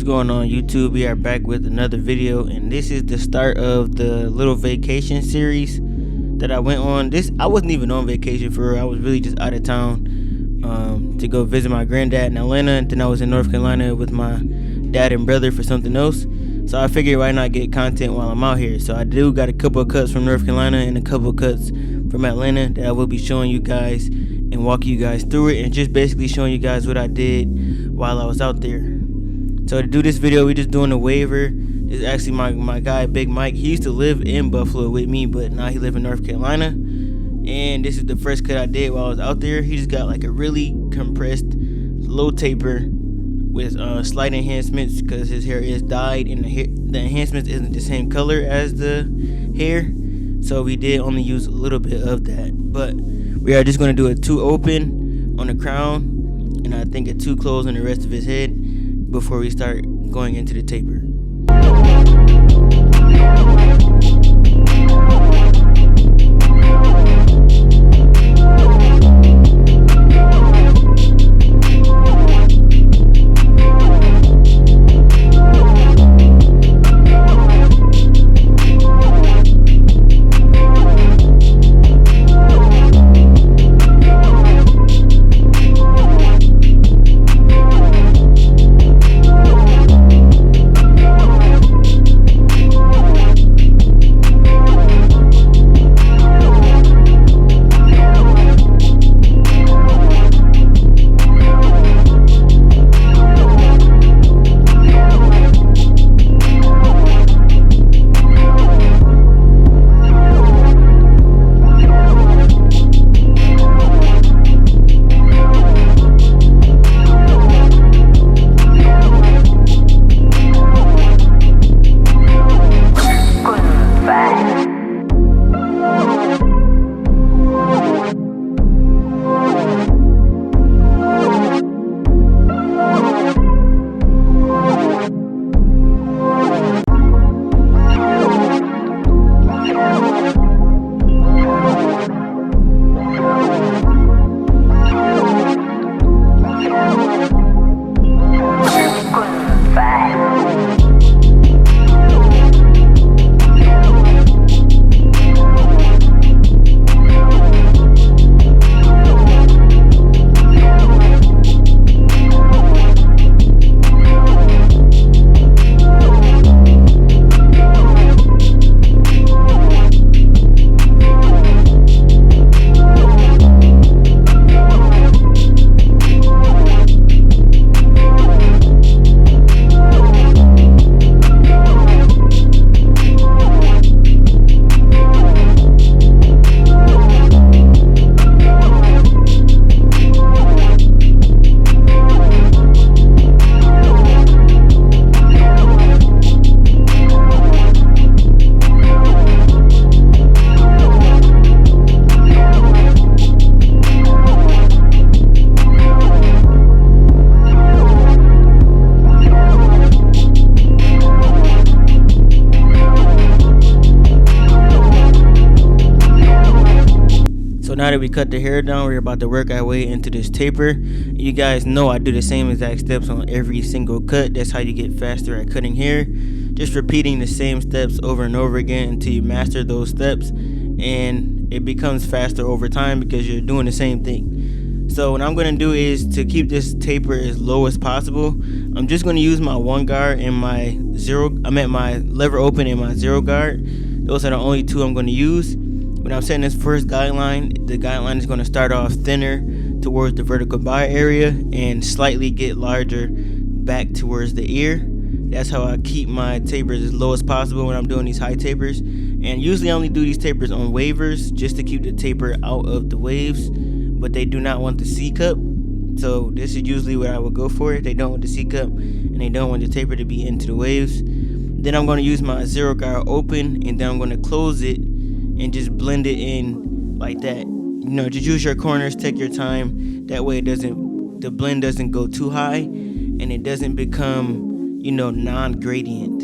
going on, YouTube? We are back with another video, and this is the start of the little vacation series that I went on. I wasn't even on vacation for real. I was really just out of town to go visit my granddad in Atlanta, and then I was in North Carolina with my dad and brother for something else. So I figured why not get content while I'm out here. So I do got a couple of cuts from North Carolina and a couple of cuts from Atlanta that I will be showing you guys and walking you guys through it, and just basically showing you guys what I did while I was out there. So to do this video, we're just doing a waiver. This is actually my guy Big Mike. He used to live in Buffalo with me, but now he lives in North Carolina. And this is the first cut I did while I was out there. He just got like a really compressed low taper with slight enhancements because his hair is dyed, and the enhancements isn't the same color as the hair. So we did only use a little bit of that. But we are just going to do a 2 open on the crown, and I think a 2 close on the rest of his head before we start going into the taper. Now that we cut the hair down, we're about to work our way into this taper. You guys know I do the same exact steps on every single cut. That's how you get faster at cutting hair. Just repeating the same steps over and over again until you master those steps, and it becomes faster over time because you're doing the same thing. So what I'm going to do is, to keep this taper as low as possible, I'm just going to use my 1 guard and my my lever open and my 0 guard. Those are the only 2 I'm going to use. When I'm setting this first guideline, the guideline is going to start off thinner towards the vertical bar area and slightly get larger back towards the ear. That's how I keep my tapers as low as possible when I'm doing these high tapers. And usually I only do these tapers on wavers just to keep the taper out of the waves, but they do not want the C cup. So this is usually what I would go for. They don't want the C cup and they don't want the taper to be into the waves. Then I'm going to use my 0 guard open, and then I'm going to close it and just blend it in like that. You know, just use your corners, take your time. That way the blend doesn't go too high and it doesn't become, you know, non-gradient.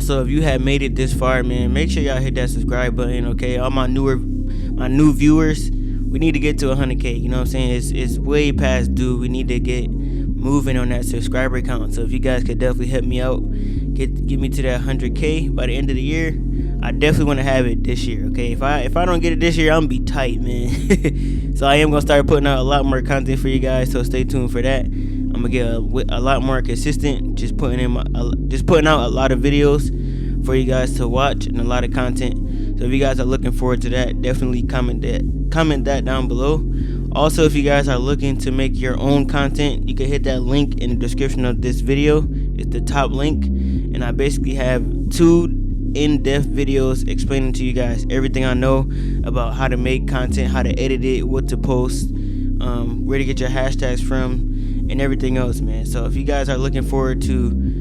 Also, if you have made it this far, man, make sure y'all hit that subscribe button, okay? All my new viewers, we need to get to 100K. You know what I'm saying? It's way past due. We need to get moving on that subscriber count. So if you guys could definitely help me out, get me to that 100K by the end of the year. I definitely want to have it this year, okay? If I don't get it this year, I'm gonna be tight, man. So I am gonna start putting out a lot more content for you guys. So stay tuned for that. I'm gonna get a lot more consistent, just putting out a lot of videos for you guys to watch and a lot of content. So if you guys are looking forward to that, definitely comment that down below. Also, if you guys are looking to make your own content, you can hit that link in the description of this video. It's the top link, and I basically have 2 in-depth videos explaining to you guys everything I know about how to make content, how to edit it, what to post, where to get your hashtags from, and everything else, man. So if you guys are looking forward to,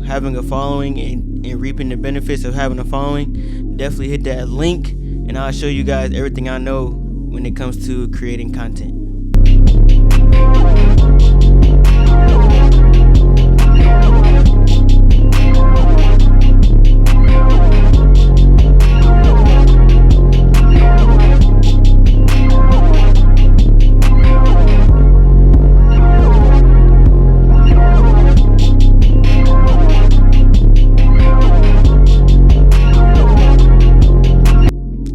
having a following and reaping the benefits of having a following, definitely hit that link, and I'll show you guys everything I know when it comes to creating content.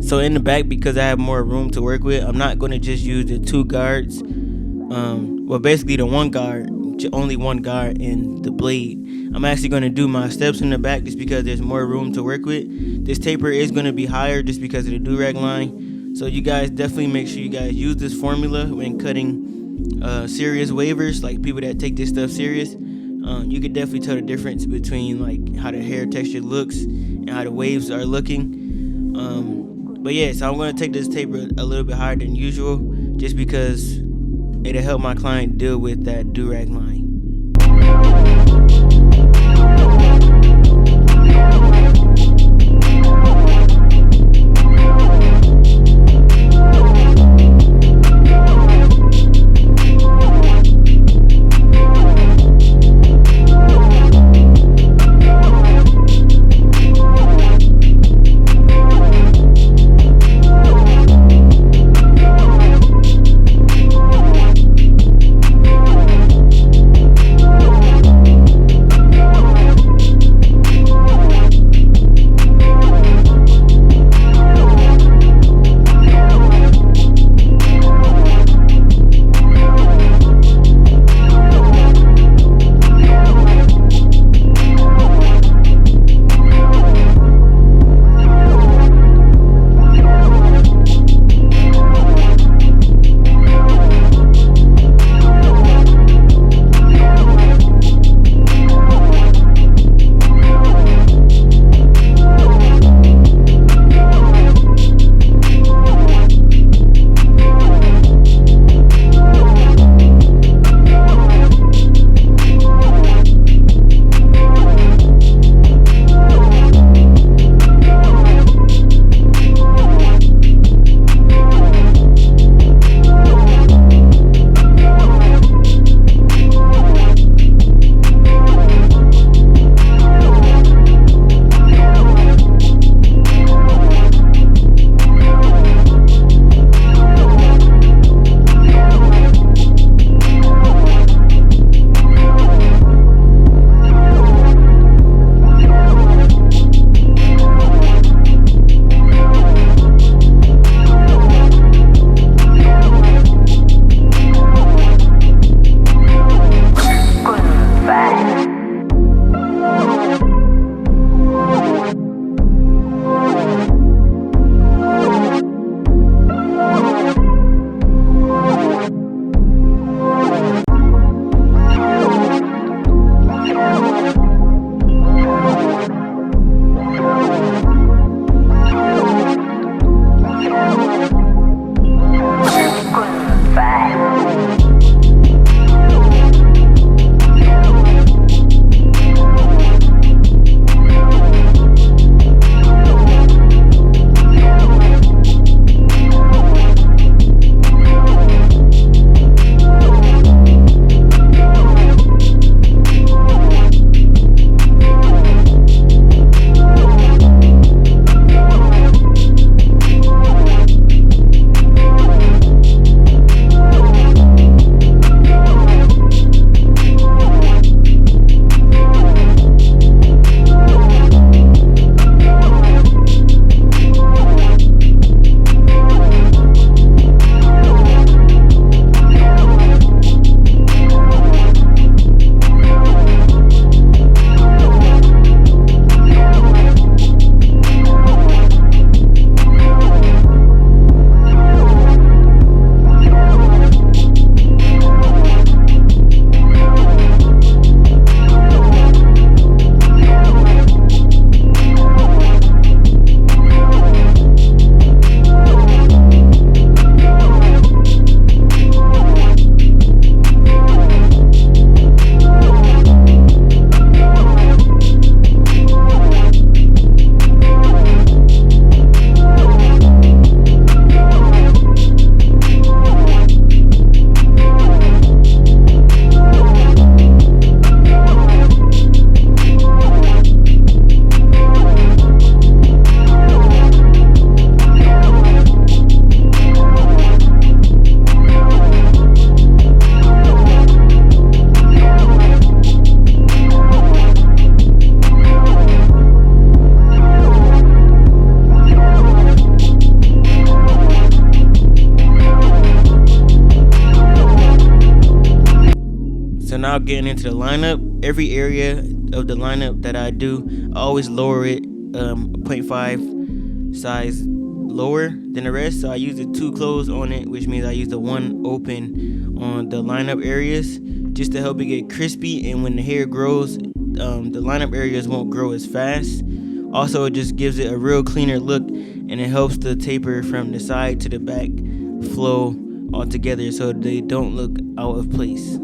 So in the back, because I have more room to work with, I'm not going to just use the 2 guards. Well, basically the 1 guard, only 1 guard and the blade. I'm actually going to do my steps in the back just because there's more room to work with. This taper is going to be higher just because of the do-rag line. So you guys definitely make sure you guys use this formula when cutting serious wavers, like people that take this stuff serious. You can definitely tell the difference between like how the hair texture looks and how the waves are looking. But yeah, so I'm going to take this taper a little bit higher than usual just because it'll help my client deal with that do-rag line. Now getting into the lineup, every area of the lineup that I do, I always lower it 0.5 size lower than the rest. So I use the 2 closed on it, which means I use the 1 open on the lineup areas just to help it get crispy. And when the hair grows, the lineup areas won't grow as fast. Also, it just gives it a real cleaner look, and it helps the taper from the side to the back flow all together so they don't look out of place.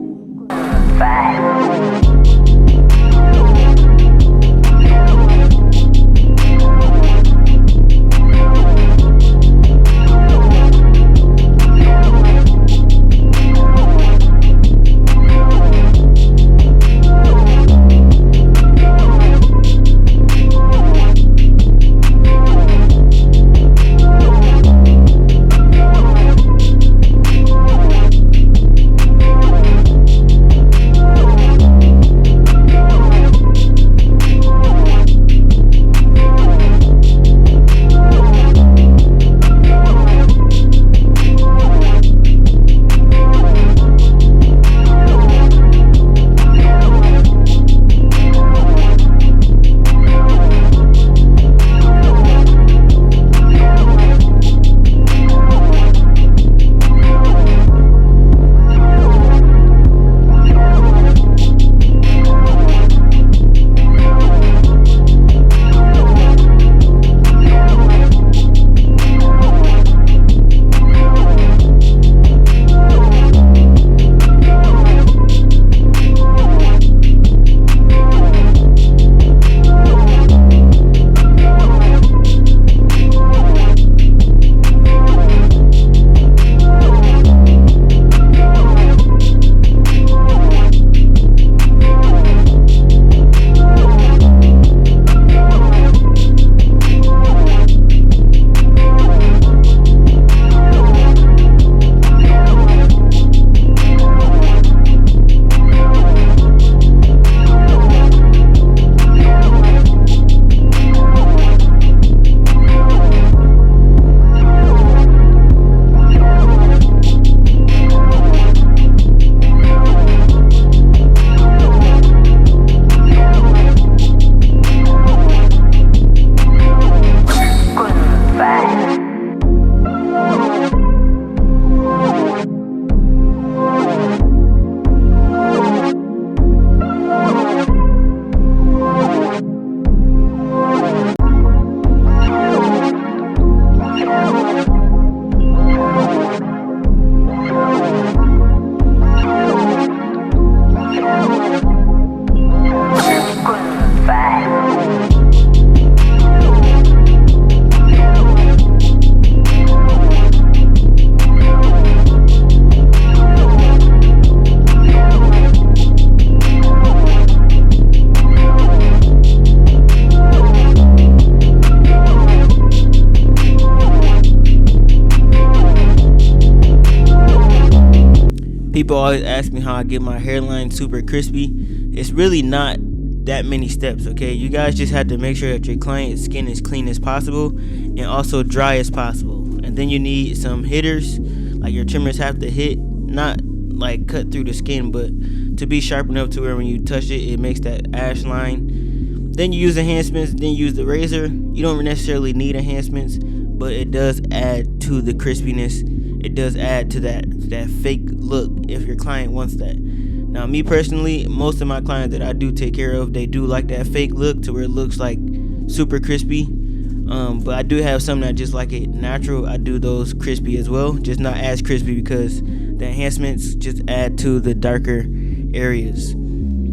People always ask me how I get my hairline super crispy. It's really not that many steps, okay? You guys just have to make sure that your client's skin is clean as possible and also dry as possible. And then you need some hitters, like your trimmers have to hit, not like cut through the skin, but to be sharp enough to where when you touch it, it makes that ash line. Then you use enhancements, then you use the razor. You don't necessarily need enhancements, but it does add to the crispiness. It does add to that fake look if your client wants that. Now, me personally, most of my clients that I do take care of, they do like that fake look to where it looks like super crispy. But I do have some that just like it natural. I do those crispy as well, just not as crispy because the enhancements just add to the darker areas.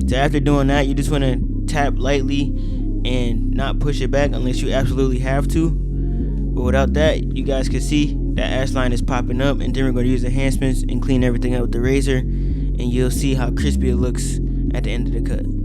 So after doing that, you just want to tap lightly and not push it back unless you absolutely have to. But without that, you guys can see that ash line is popping up, and then we're going to use enhancements and clean everything up with the razor, and you'll see how crispy it looks at the end of the cut.